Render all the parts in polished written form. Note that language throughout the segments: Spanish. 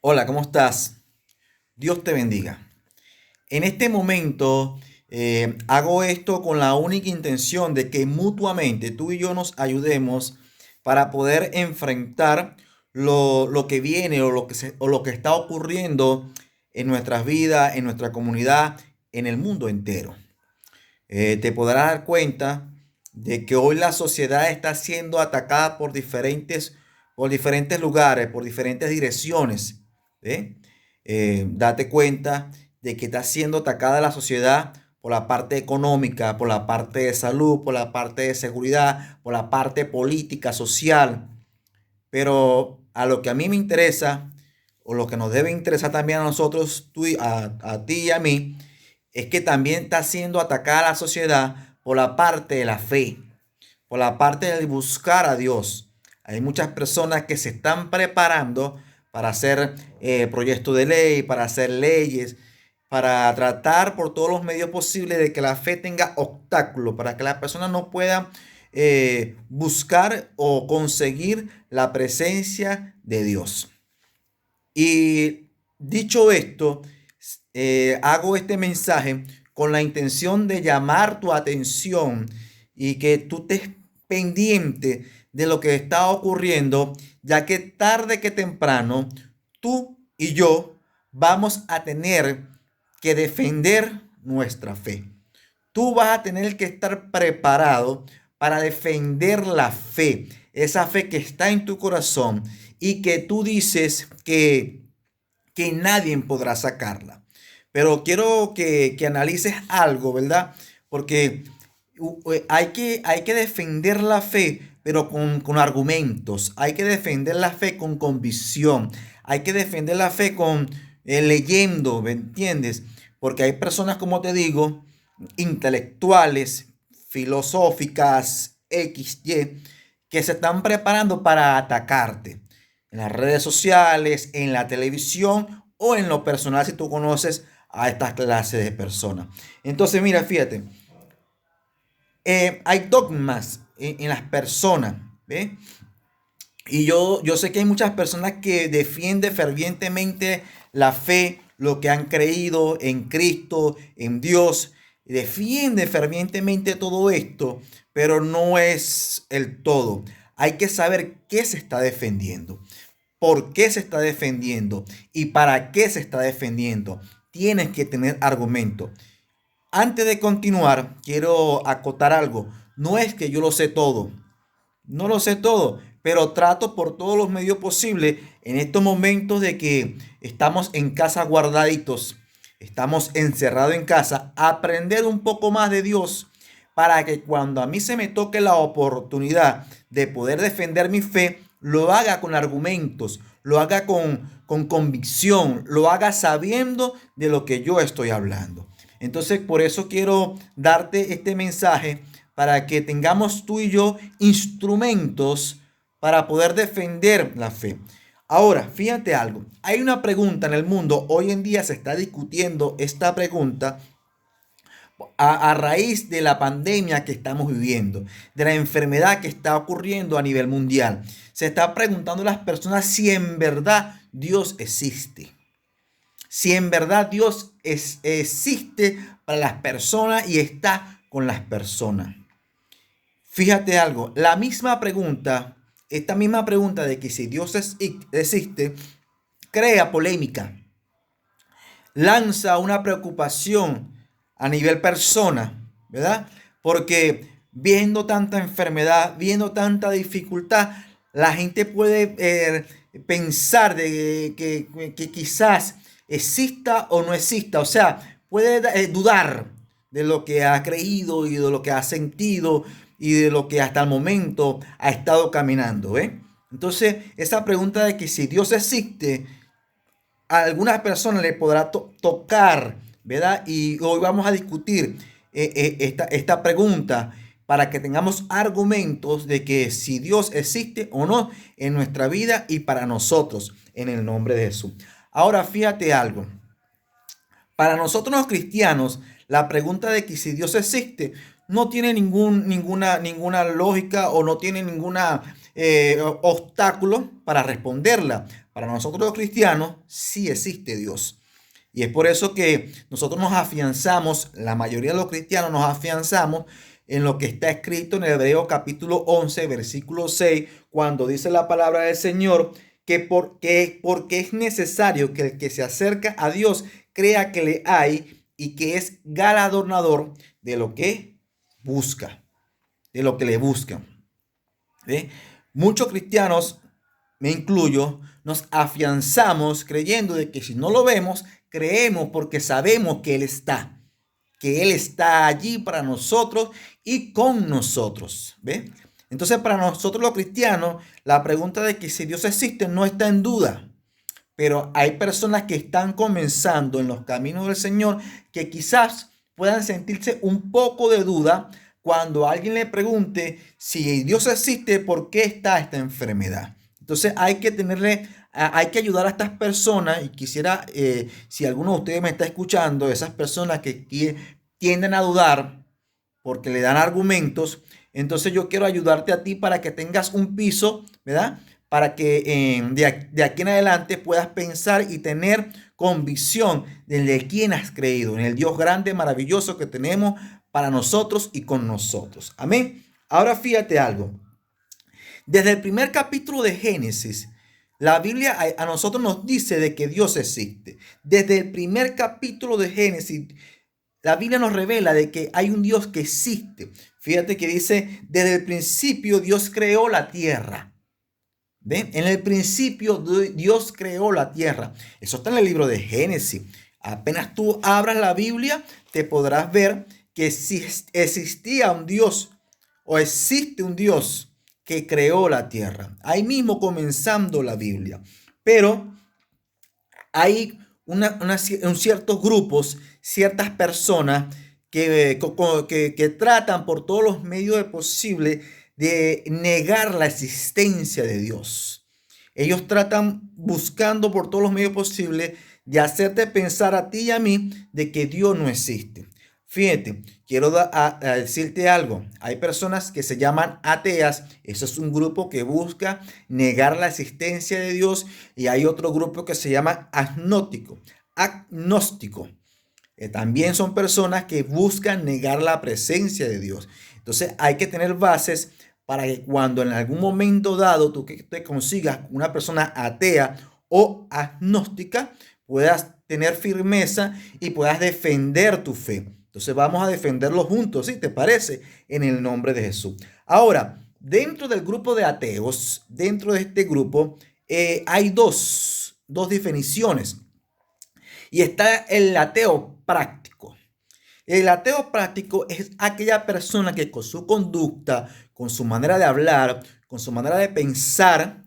Hola, ¿cómo estás? Dios te bendiga. En este momento hago esto con la única intención de que mutuamente tú y yo nos ayudemos para poder enfrentar lo que viene o lo que está ocurriendo en nuestras vidas, en nuestra comunidad, en el mundo entero. Te podrás dar cuenta de que hoy la sociedad está siendo atacada por diferentes lugares, por diferentes direcciones. ¿Eh? Date cuenta de que está siendo atacada la sociedad por la parte económica, por la parte de salud, por la parte de seguridad, por la parte política, social. Pero a lo que a mí me interesa, o lo que nos debe interesar también a nosotros, a ti y a mí, es que también está siendo atacada la sociedad por la parte de la fe, por la parte de buscar a Dios. Hay muchas personas que se están preparando para hacer proyectos de ley, para hacer leyes, para tratar por todos los medios posibles de que la fe tenga obstáculos, para que las personas no puedan buscar o conseguir la presencia de Dios. Y dicho esto, hago este mensaje con la intención de llamar tu atención y que tú estés pendiente de lo que está ocurriendo, ya que tarde que temprano tú y yo vamos a tener que defender nuestra fe. Tú vas a tener que estar preparado para defender la fe, esa fe que está en tu corazón y que tú dices que nadie podrá sacarla. Pero quiero que analices algo, ¿verdad? Porque hay que defender la fe, pero con argumentos. Hay que defender la fe con convicción. Hay que defender la fe con leyendo, ¿me entiendes? Porque hay personas, como te digo, intelectuales, filosóficas, X, Y, que se están preparando para atacarte en las redes sociales, en la televisión o en lo personal si tú conoces a esta clase de personas. Entonces, mira, fíjate, hay dogmas en las personas, ¿ves? Y yo sé que hay muchas personas que defienden fervientemente la fe, lo que han creído en Cristo, en Dios. Defiende fervientemente todo esto, pero no es el todo. Hay que saber qué se está defendiendo, por qué se está defendiendo y para qué se está defendiendo. Tienes que tener argumento. Antes de continuar, quiero acotar algo. No es que yo lo sé todo. No lo sé todo, pero trato por todos los medios posibles en estos momentos de que estamos en casa guardaditos, estamos encerrados en casa, aprender un poco más de Dios para que cuando a mí se me toque la oportunidad de poder defender mi fe, lo haga con argumentos, lo haga con convicción, lo haga sabiendo de lo que yo estoy hablando. Entonces, por eso quiero darte este mensaje para que tengamos tú y yo instrumentos para poder defender la fe. Ahora, fíjate algo, hay una pregunta en el mundo, hoy en día se está discutiendo esta pregunta a raíz de la pandemia que estamos viviendo, de la enfermedad que está ocurriendo a nivel mundial. Se está preguntando a las personas si en verdad Dios existe. Si en verdad existe para las personas y está con las personas. Fíjate algo, la misma pregunta, esta misma pregunta de que si existe, crea polémica, lanza una preocupación a nivel persona, ¿verdad? Porque viendo tanta enfermedad, viendo tanta dificultad, la gente puede pensar de que quizás exista o no exista, o sea, puede dudar de lo que ha creído y de lo que ha sentido y de lo que hasta el momento ha estado caminando, ¿eh? Entonces, esa pregunta de que si Dios existe, a algunas personas le podrá tocar, ¿verdad? Y hoy vamos a discutir esta pregunta para que tengamos argumentos de que si Dios existe o no en nuestra vida y para nosotros, en el nombre de Jesús. Ahora, fíjate algo. Para nosotros los cristianos, la pregunta de que si Dios existe no tiene ninguna lógica o no tiene ningún obstáculo para responderla. para nosotros los cristianos sí existe Dios. Y es por eso que nosotros nos afianzamos, la mayoría de los cristianos nos afianzamos en lo que está escrito en Hebreos capítulo 11, versículo 6, cuando dice la palabra del Señor, porque es necesario que el que se acerca a Dios crea que le hay y que es galardonador de lo que busca, de lo que le buscan. ¿Sí? Muchos cristianos, me incluyo, nos afianzamos creyendo de que si no lo vemos, creemos porque sabemos que Él está allí para nosotros y con nosotros. ¿Ve? Entonces, para nosotros los cristianos, la pregunta de que si Dios existe no está en duda. Pero hay personas que están comenzando en los caminos del Señor que quizás puedan sentirse un poco de duda cuando alguien le pregunte si Dios existe, ¿por qué está esta enfermedad? Entonces hay que ayudar a estas personas y quisiera, si alguno de ustedes me está escuchando, esas personas que tienden a dudar porque le dan argumentos, entonces yo quiero ayudarte a ti para que tengas un piso, ¿verdad? Para que de aquí en adelante puedas pensar y tener convicción de quién has creído, en el Dios grande, maravilloso que tenemos para nosotros y con nosotros. Amén. Ahora fíjate algo. Desde el primer capítulo de Génesis, la Biblia a nosotros nos dice de que Dios existe. Desde el primer capítulo de Génesis, la Biblia nos revela de que hay un Dios que existe. Fíjate que dice, desde el principio Dios creó la tierra. ¿Ven? En el principio Dios creó la tierra. Eso está en el libro de Génesis. Apenas tú abras la Biblia, te podrás ver que si existía un Dios o existe un Dios que creó la tierra. Ahí mismo comenzando la Biblia. Pero hay ciertos grupos, ciertas personas que tratan por todos los medios posibles de negar la existencia de Dios. Ellos tratan buscando por todos los medios posibles de hacerte pensar a ti y a mí de que Dios no existe. Fíjate, quiero decirte algo. Hay personas que se llaman ateas. Eso es un grupo que busca negar la existencia de Dios. Y hay otro grupo que se llama agnóstico. También son personas que buscan negar la presencia de Dios. Entonces hay que tener bases para que cuando en algún momento dado tú que te consigas una persona atea o agnóstica, puedas tener firmeza y puedas defender tu fe. Entonces vamos a defenderlo juntos, ¿sí? ¿Te parece? En el nombre de Jesús. Ahora, dentro del grupo de ateos, dentro de este grupo, hay dos definiciones. Y está el ateo práctico. El ateo práctico es aquella persona que con su conducta, con su manera de hablar, con su manera de pensar,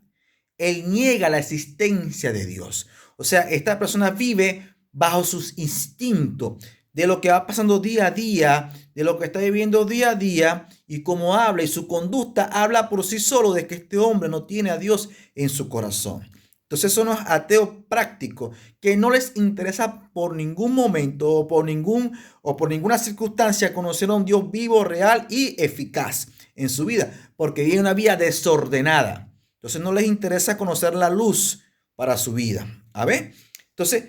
él niega la existencia de Dios. O sea, esta persona vive bajo sus instintos, de lo que va pasando día a día, de lo que está viviendo día a día, y cómo habla y su conducta habla por sí solo de que este hombre no tiene a Dios en su corazón. Entonces son los ateos prácticos que no les interesa por ningún momento o por ninguna circunstancia conocer a un Dios vivo, real y eficaz en su vida, porque vive una vida desordenada. Entonces no les interesa conocer la luz para su vida. A ver, entonces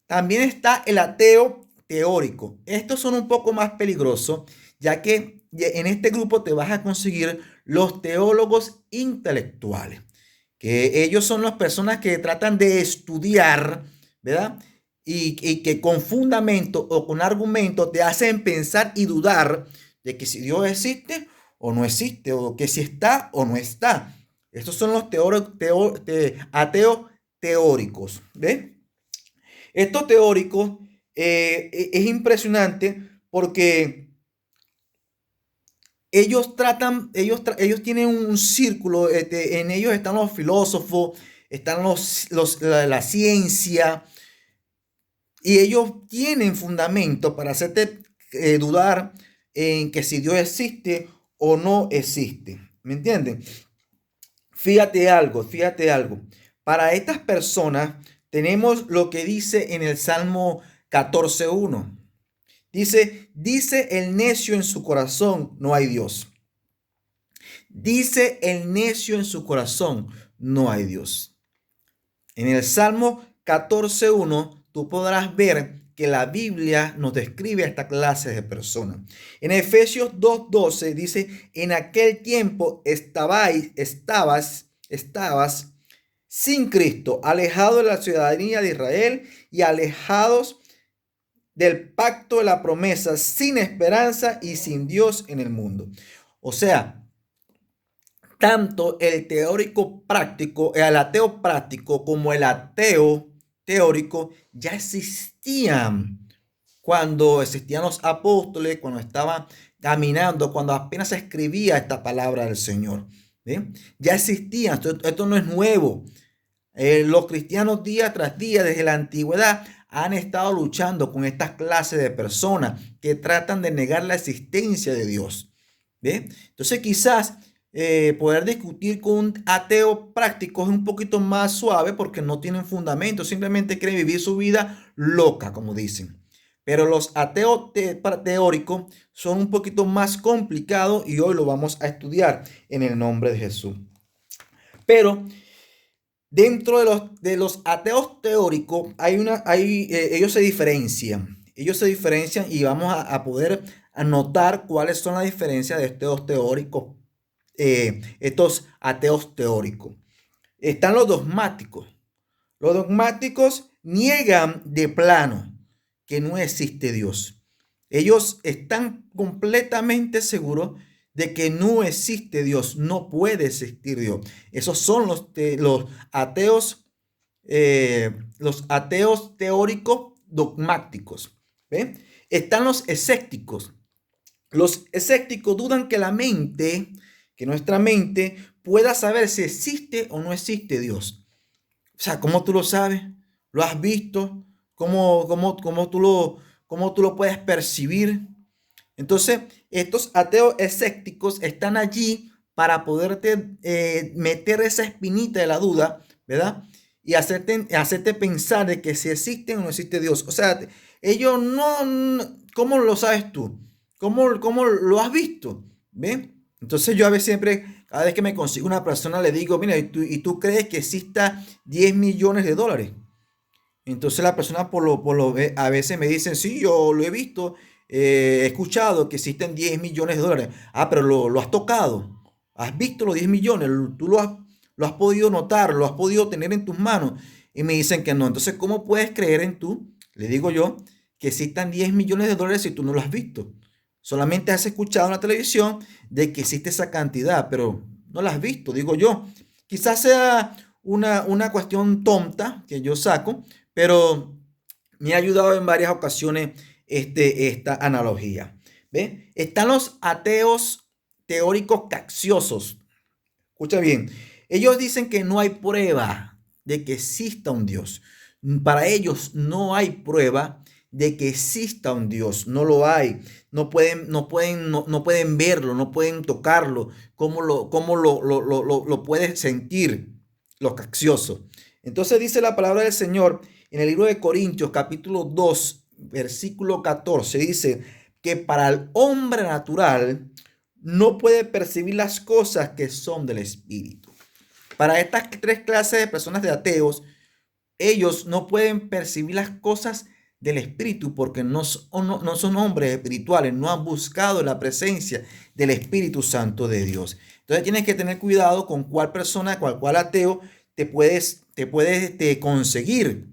también está el ateo teórico. Estos son un poco más peligrosos, ya que en este grupo te vas a conseguir los teólogos intelectuales, que ellos son las personas que tratan de estudiar, ¿verdad? Y que con fundamento o con argumento te hacen pensar y dudar de que si Dios existe o no existe, o que si está o no está. Estos son los ateos teóricos, ¿ves? Estos teóricos es impresionante porque ellos tienen un círculo, en ellos están los filósofos, están la ciencia, y ellos tienen fundamento para hacerte dudar en que si Dios existe o no existe. ¿Me entienden? Fíjate algo. Para estas personas tenemos lo que dice en el Salmo 14:1. Dice el necio en su corazón, no hay Dios. Dice el necio en su corazón, no hay Dios. En el Salmo 14:1 tú podrás ver que la Biblia nos describe a esta clase de personas. En Efesios 2:12 dice, en aquel tiempo estabas sin Cristo, alejados de la ciudadanía de Israel y alejados del pacto de la promesa, sin esperanza y sin Dios en el mundo. O sea, tanto el teórico práctico, el ateo práctico como el ateo teórico ya existían cuando existían los apóstoles, cuando estaban caminando, cuando apenas se escribía esta palabra del Señor. ¿Bien? Ya existían, esto no es nuevo. Los cristianos día tras día desde la antigüedad han estado luchando con estas clases de personas que tratan de negar la existencia de Dios. ¿Bien? Entonces quizás poder discutir con un ateo práctico es un poquito más suave porque no tienen fundamento, simplemente quieren vivir su vida loca, como dicen. Pero los ateos teóricos son un poquito más complicados y hoy lo vamos a estudiar en el nombre de Jesús. Pero dentro de los ateos teóricos ellos se diferencian. Ellos se diferencian y vamos a poder anotar cuáles son las diferencias de ateos teóricos, estos ateos teóricos. Están los dogmáticos. Los dogmáticos niegan de plano que no existe Dios. Ellos están completamente seguros de que no existe Dios, no puede existir Dios. Esos son los ateos teóricos dogmáticos. ¿Ve? Están los escépticos. Los escépticos dudan que nuestra mente pueda saber si existe o no existe Dios. O sea, ¿cómo tú lo sabes? ¿Lo has visto? ¿Cómo tú lo puedes percibir? Entonces, estos ateos escépticos están allí para poderte meter esa espinita de la duda, ¿verdad? Y hacerte pensar de que si existe o no existe Dios. O sea, ellos ¿cómo lo sabes tú? ¿Cómo lo has visto? ¿Ven? Entonces yo a veces siempre, cada vez que me consigo una persona, le digo, mira, ¿y tú crees que exista 10 millones de dólares? Entonces la persona a veces me dicen, sí, yo lo he visto, he escuchado que existen 10 millones de dólares. Ah, pero lo has tocado. ¿Has visto los 10 millones? ¿Tú lo has podido notar? ¿Lo has podido tener en tus manos? Y me dicen que no. Entonces, ¿cómo puedes creer en tú? Le digo yo, que existan 10 millones de dólares si tú no lo has visto. Solamente has escuchado en la televisión de que existe esa cantidad, pero no la has visto, digo yo. Quizás sea una cuestión tonta que yo saco, pero me ha ayudado en varias ocasiones esta analogía. ¿Ve? Están los ateos teóricos capciosos. Escucha bien. Ellos dicen que no hay prueba de que exista un Dios. Para ellos no hay prueba de que exista un Dios. No lo hay. No pueden verlo, no pueden tocarlo. ¿Cómo lo puedes sentir? Los capciosos. Entonces dice la palabra del Señor en el libro de Corintios, capítulo 2, versículo 14, dice que para el hombre natural no puede percibir las cosas que son del Espíritu. Para estas tres clases de personas de ateos, ellos no pueden percibir las cosas del Espíritu porque no son hombres espirituales, no han buscado la presencia del Espíritu Santo de Dios. Entonces tienes que tener cuidado con cuál persona, cuál ateo te puedes conseguir.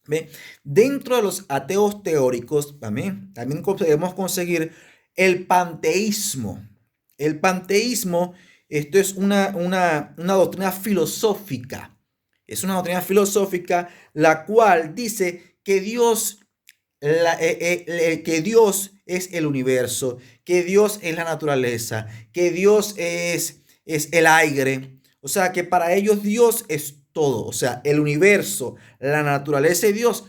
¿Ve? Dentro de los ateos teóricos también podemos conseguir el panteísmo. El panteísmo, esto es una doctrina filosófica. Es una doctrina filosófica la cual dice que Dios es el universo, que Dios es la naturaleza, que Dios es el aire. O sea, que para ellos Dios es todo. O sea, el universo, la naturaleza y Dios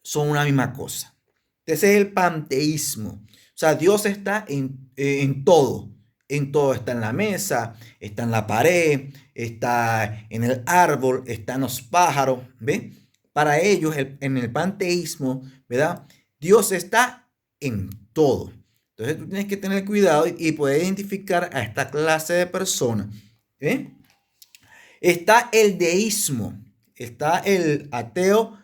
son una misma cosa. Ese es el panteísmo. O sea, Dios está en todo. En todo está en la mesa, está en la pared, está en el árbol, está en los pájaros. ¿Ve? Para ellos, en el panteísmo, ¿verdad? Dios está en todo. Entonces tú tienes que tener cuidado y poder identificar a esta clase de personas. ¿Eh? Está el deísmo. está el ateo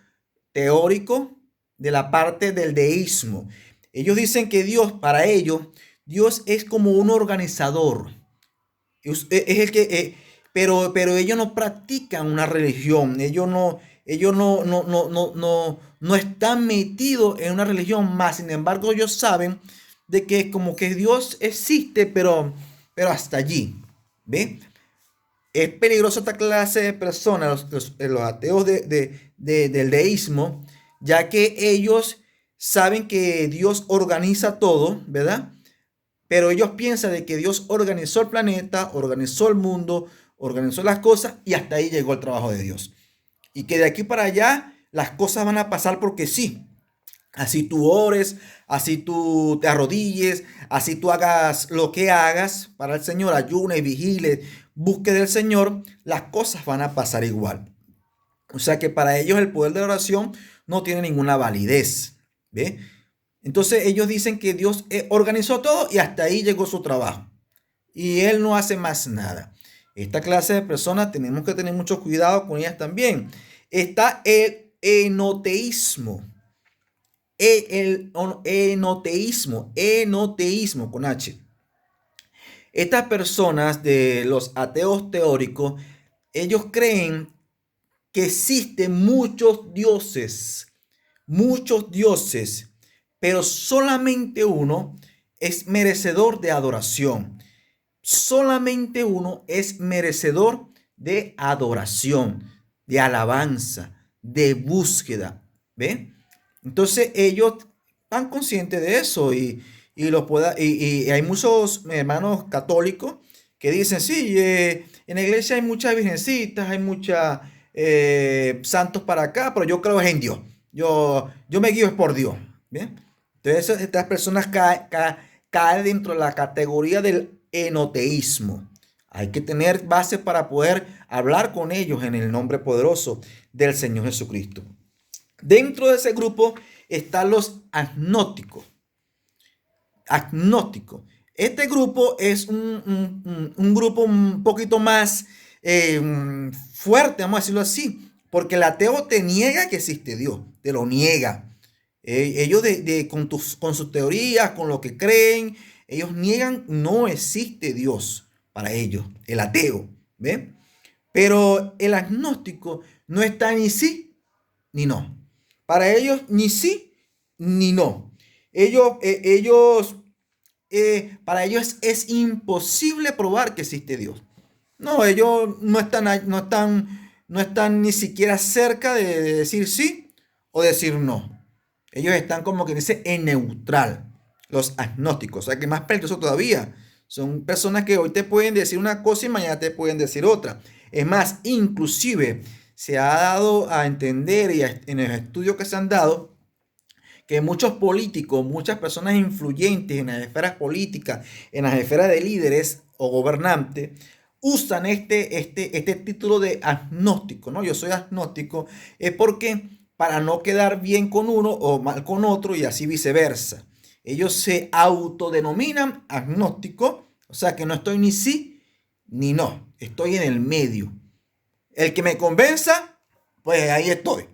teórico de la parte del deísmo. Ellos dicen que Dios, para ellos, Dios es como un organizador. Es el que, pero ellos no practican una religión. Ellos no están metidos en una religión más. Sin embargo, ellos saben de que como que Dios existe, pero hasta allí. ¿Ve? Es peligrosa esta clase de personas, los ateos del deísmo, ya que ellos saben que Dios organiza todo, ¿verdad? Pero ellos piensan de que Dios organizó el planeta, organizó el mundo, organizó las cosas y hasta ahí llegó el trabajo de Dios. Y que de aquí para allá las cosas van a pasar porque sí. Así tú ores, así tú te arrodilles, así tú hagas lo que hagas para el Señor, ayunes, vigiles, busque del Señor, las cosas van a pasar igual. O sea que para ellos el poder de la oración no tiene ninguna validez. ¿Ve? Entonces ellos dicen que Dios organizó todo y hasta ahí llegó su trabajo. Y Él no hace más nada. Esta clase de personas tenemos que tener mucho cuidado con ellas también. Está el enoteísmo. El enoteísmo con H. Estas personas de los ateos teóricos, ellos creen que existen muchos dioses, pero solamente uno es merecedor de adoración. Solamente uno es merecedor de adoración, de alabanza, de búsqueda. ¿Ve? Entonces ellos están conscientes de eso y hay muchos hermanos católicos que dicen, sí, en la iglesia hay muchas virgencitas, hay muchas santos para acá, pero yo creo es en Dios. Yo me guío es por Dios. ¿Bien? Entonces estas personas caen dentro de la categoría del enoteísmo. Hay que tener base para poder hablar con ellos en el nombre poderoso del Señor Jesucristo. Dentro de ese grupo están los agnósticos. Este grupo es un grupo un poquito más fuerte, vamos a decirlo así, porque el ateo te niega que existe Dios, te lo niega. Ellos con sus teorías, con lo que creen, ellos niegan no existe Dios para ellos, el ateo, ¿ve? Pero el agnóstico no está ni sí ni no. Para ellos ni sí ni no. Para ellos es imposible probar que existe Dios. No, ellos no están ni siquiera cerca de decir sí o decir no. Ellos están como que dice en neutral, los agnósticos. O sea que más peligroso todavía. Son personas que hoy te pueden decir una cosa y mañana te pueden decir otra. Es más, inclusive se ha dado a entender y en los estudios que se han dado que muchos políticos, muchas personas influyentes en las esferas políticas, en las esferas de líderes o gobernantes, usan este título de agnóstico, ¿no? Yo soy agnóstico, es porque para no quedar bien con uno o mal con otro y así viceversa. Ellos se autodenominan agnóstico, o sea que no estoy ni sí ni no, estoy en el medio. El que me convenza, pues ahí estoy.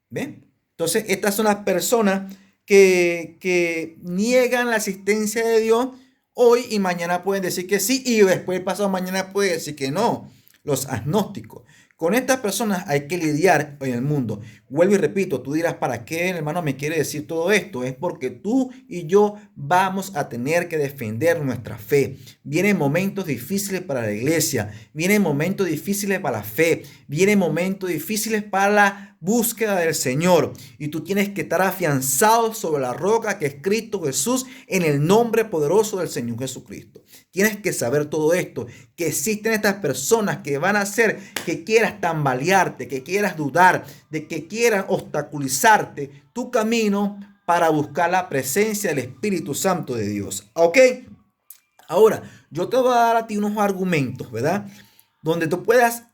¿Ven? Entonces, estas son las personas que niegan la existencia de Dios hoy y mañana pueden decir que sí y después pasado mañana pueden decir que no. Los agnósticos. Con estas personas hay que lidiar en el mundo. Vuelvo y repito, tú dirás, ¿para qué, hermano, me quiere decir todo esto? Es porque tú y yo vamos a tener que defender nuestra fe. Vienen momentos difíciles para la iglesia, vienen momentos difíciles para la fe, vienen momentos difíciles para la búsqueda del Señor. Y tú tienes que estar afianzado sobre la roca que es Cristo Jesús en el nombre poderoso del Señor Jesucristo. Tienes que saber todo esto, que existen estas personas que van a hacer que quieras tambalearte, que quieras dudar, de que quieran obstaculizarte tu camino para buscar la presencia del Espíritu Santo de Dios. ¿Ok? Ahora, yo te voy a dar a ti unos argumentos, ¿verdad? Donde tú puedas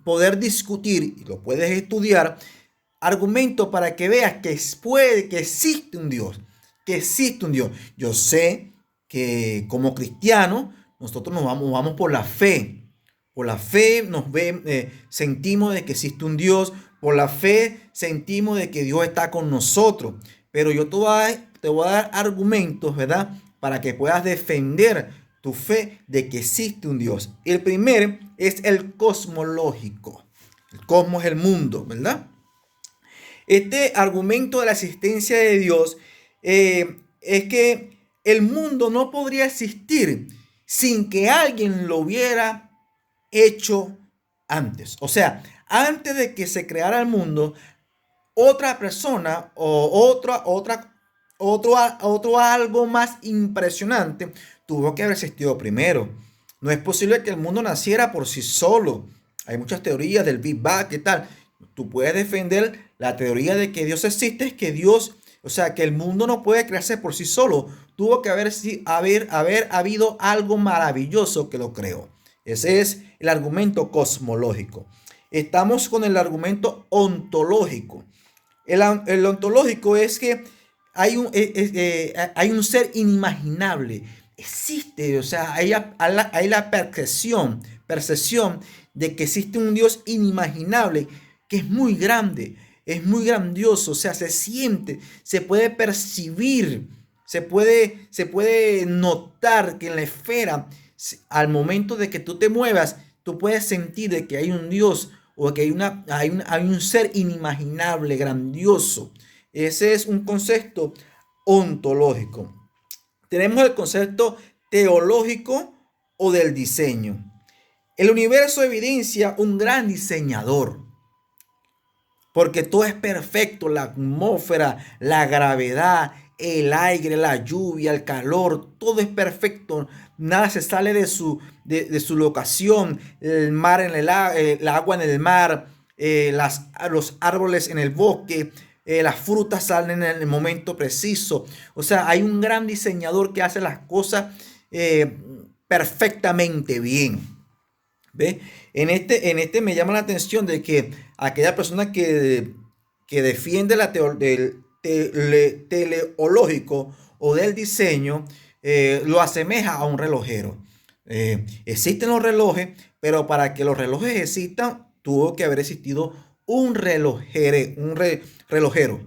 poder discutir y lo puedes estudiar, argumentos para que veas que existe un Dios, que existe un Dios. Yo sé que como cristianos nosotros nos vamos por la fe, Por la fe sentimos de que existe un Dios. Por la fe sentimos de que Dios está con nosotros. Pero yo te voy a dar argumentos, ¿verdad? Para que puedas defender tu fe de que existe un Dios. El primero es el cosmológico. El cosmos es el mundo, ¿verdad? Este argumento de la existencia de Dios es que el mundo no podría existir sin que alguien lo hubiera hecho antes. O sea, antes de que se creara el mundo, otra persona o otro algo más impresionante tuvo que haber existido primero. No es posible que el mundo naciera por sí solo. Hay muchas teorías del Big Bang, ¿qué tal? Tú puedes defender la teoría de que Dios existe, es que Dios, o sea, que el mundo no puede crearse por sí solo. Tuvo que haber habido algo maravilloso que lo creó. Ese es el argumento cosmológico. Estamos con el argumento ontológico. El ontológico es que hay un ser inimaginable. Existe, o sea, hay la percepción de que existe un Dios inimaginable que es muy grande, es muy grandioso, o sea, se siente, se puede percibir, se puede notar que en la esfera, al momento de que tú te muevas, tú puedes sentir de que hay un Dios o que hay un ser inimaginable, grandioso. Ese es un concepto ontológico. Tenemos el concepto teológico o del diseño. El universo evidencia un gran diseñador, porque todo es perfecto, la atmósfera, la gravedad, el aire, la lluvia, el calor, todo es perfecto. Nada se sale de su locación. El mar en el agua en el mar, los árboles en el bosque, las frutas salen en el momento preciso. O sea, hay un gran diseñador que hace las cosas perfectamente bien. ¿Ve? En este me llama la atención de que aquella persona que defiende del teleológico o del diseño lo asemeja a un relojero. Existen los relojes, pero para que los relojes existan, tuvo que haber existido relojero.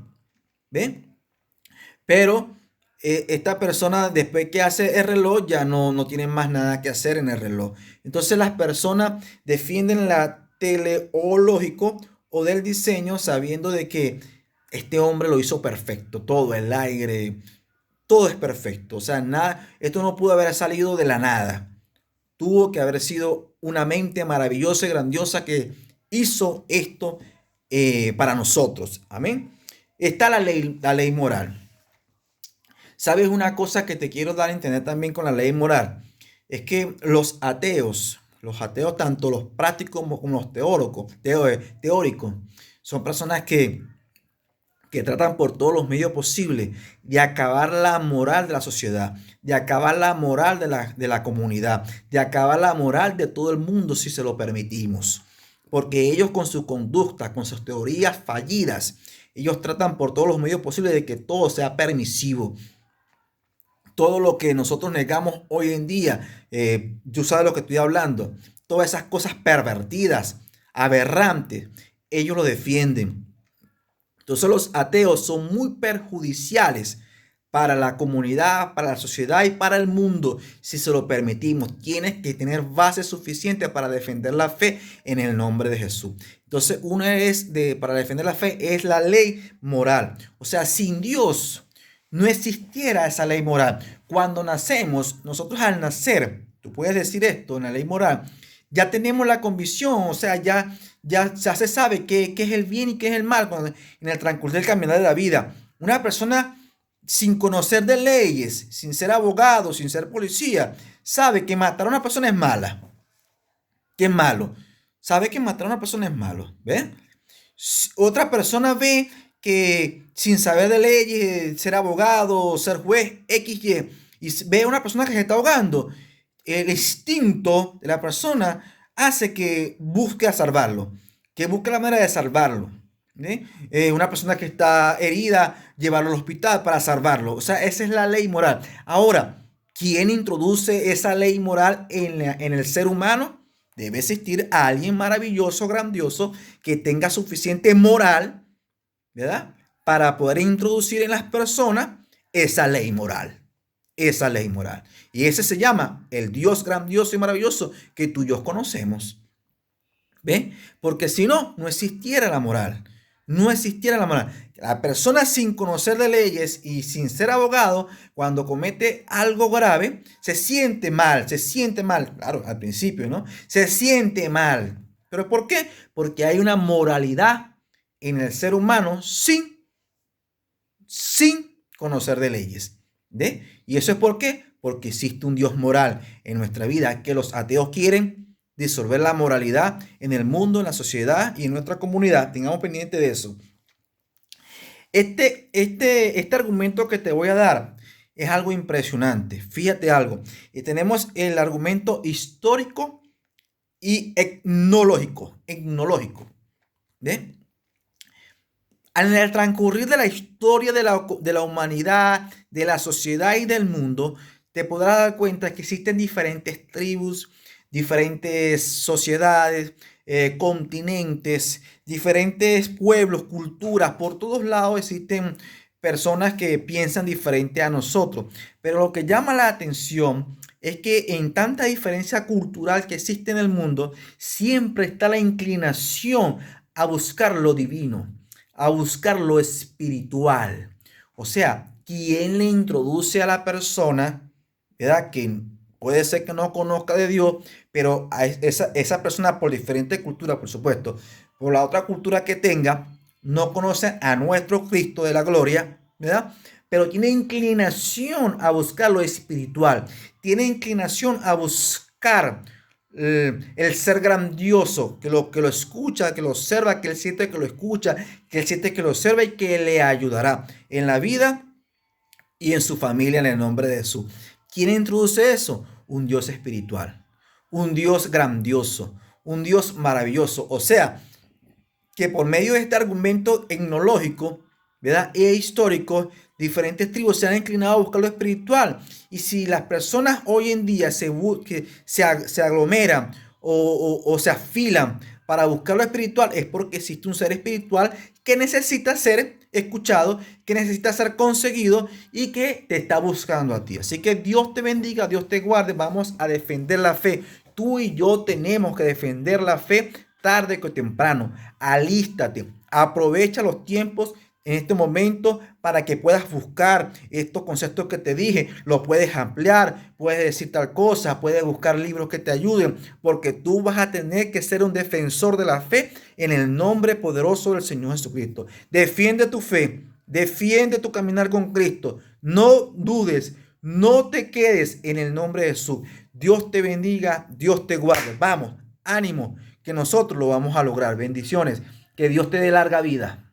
¿Ve? Pero esta persona, después que hace el reloj, ya no tiene más nada que hacer en el reloj. Entonces las personas defienden la teleológico o del diseño sabiendo de que este hombre lo hizo perfecto. Todo el aire, todo es perfecto. O sea, nada, esto no pudo haber salido de la nada. Tuvo que haber sido una mente maravillosa y grandiosa que hizo esto para nosotros. Amén. Está la ley moral. ¿Sabes una cosa que te quiero dar a entender también con la ley moral? Es que los ateos tanto los prácticos como los teóricos, son personas que tratan por todos los medios posibles de acabar la moral de la sociedad, de acabar la moral de la comunidad, de acabar la moral de todo el mundo si se lo permitimos. Porque ellos con su conducta, con sus teorías fallidas, ellos tratan por todos los medios posibles de que todo sea permisivo. Todo lo que nosotros negamos hoy en día, tú sabes lo que estoy hablando, todas esas cosas pervertidas, aberrantes, ellos lo defienden. Entonces los ateos son muy perjudiciales para la comunidad, para la sociedad y para el mundo si se lo permitimos. Tienes que tener base suficiente para defender la fe en el nombre de Jesús. Entonces para defender la fe es la ley moral. O sea, sin Dios no existiera esa ley moral. Cuando nacemos, nosotros al nacer, tú puedes decir esto en la ley moral, ya tenemos la convicción, o sea, ya se sabe qué es el bien y qué es el mal en el transcurso del caminar de la vida. Una persona sin conocer de leyes, sin ser abogado, sin ser policía, sabe que matar a una persona es mala, que es malo. Sabe que matar a una persona es malo, ¿ves? Otra persona ve que sin saber de leyes, ser abogado, ser juez, XY, y ve a una persona que se está ahogando, el instinto de la persona hace que busque a salvarlo, que busque la manera de salvarlo. Una persona que está herida, llevarlo al hospital para salvarlo. O sea, esa es la ley moral. Ahora, ¿quién introduce esa ley moral en el ser humano? Debe existir alguien maravilloso, grandioso, que tenga suficiente moral, ¿verdad? Para poder introducir en las personas esa ley moral. Esa ley moral. Y ese se llama el Dios grandioso y maravilloso que tú y yo conocemos. ¿Ve? Porque si no, no existiera la moral. No existiera la moral. La persona sin conocer de leyes y sin ser abogado, cuando comete algo grave, se siente mal, claro, al principio, ¿no? Se siente mal. ¿Pero por qué? Porque hay una moralidad en el ser humano sin conocer de leyes. ¿Ve? ¿Y eso es por qué? Porque existe un Dios moral en nuestra vida que los ateos quieren disolver la moralidad en el mundo, en la sociedad y en nuestra comunidad. Tengamos pendiente de eso. Este argumento que te voy a dar es algo impresionante. Fíjate algo. Tenemos el argumento histórico y etnológico. ¿Ve? En el transcurrir de la historia de la humanidad, de la sociedad y del mundo, te podrás dar cuenta que existen diferentes tribus, diferentes sociedades, continentes, diferentes pueblos, culturas. Por todos lados existen personas que piensan diferente a nosotros. Pero lo que llama la atención es que en tanta diferencia cultural que existe en el mundo, siempre está la inclinación a buscar lo divino, a buscar lo espiritual. O sea, quien le introduce a la persona, ¿verdad? Que puede ser que no conozca de Dios, pero a esa persona, por diferente cultura, por supuesto, por la otra cultura que tenga, no conoce a nuestro Cristo de la gloria, ¿verdad? Pero tiene inclinación a buscar lo espiritual, tiene inclinación a buscar el ser grandioso, que lo escucha, que lo observa, que él siente que lo escucha, que él siente que lo observa y que le ayudará en la vida y en su familia en el nombre de Jesús. ¿Quién introduce eso? Un Dios espiritual, un Dios grandioso, un Dios maravilloso. O sea, que por medio de este argumento etnológico, ¿verdad? E histórico, diferentes tribus se han inclinado a buscar lo espiritual. Y si las personas hoy en día se aglomeran o se afilan para buscar lo espiritual, es porque existe un ser espiritual que necesita ser escuchado, que necesita ser conseguido y que te está buscando a ti. Así que Dios te bendiga, Dios te guarde. Vamos a defender la fe. Tú y yo tenemos que defender la fe tarde que temprano. Alístate, aprovecha los tiempos en este momento para que puedas buscar estos conceptos que te dije. Lo puedes ampliar, puedes decir tal cosa, puedes buscar libros que te ayuden, porque tú vas a tener que ser un defensor de la fe en el nombre poderoso del Señor Jesucristo. Defiende tu fe, defiende tu caminar con Cristo. No dudes, no te quedes en el nombre de Jesús. Dios te bendiga, Dios te guarde. Vamos, ánimo, que nosotros lo vamos a lograr. Bendiciones, que Dios te dé larga vida.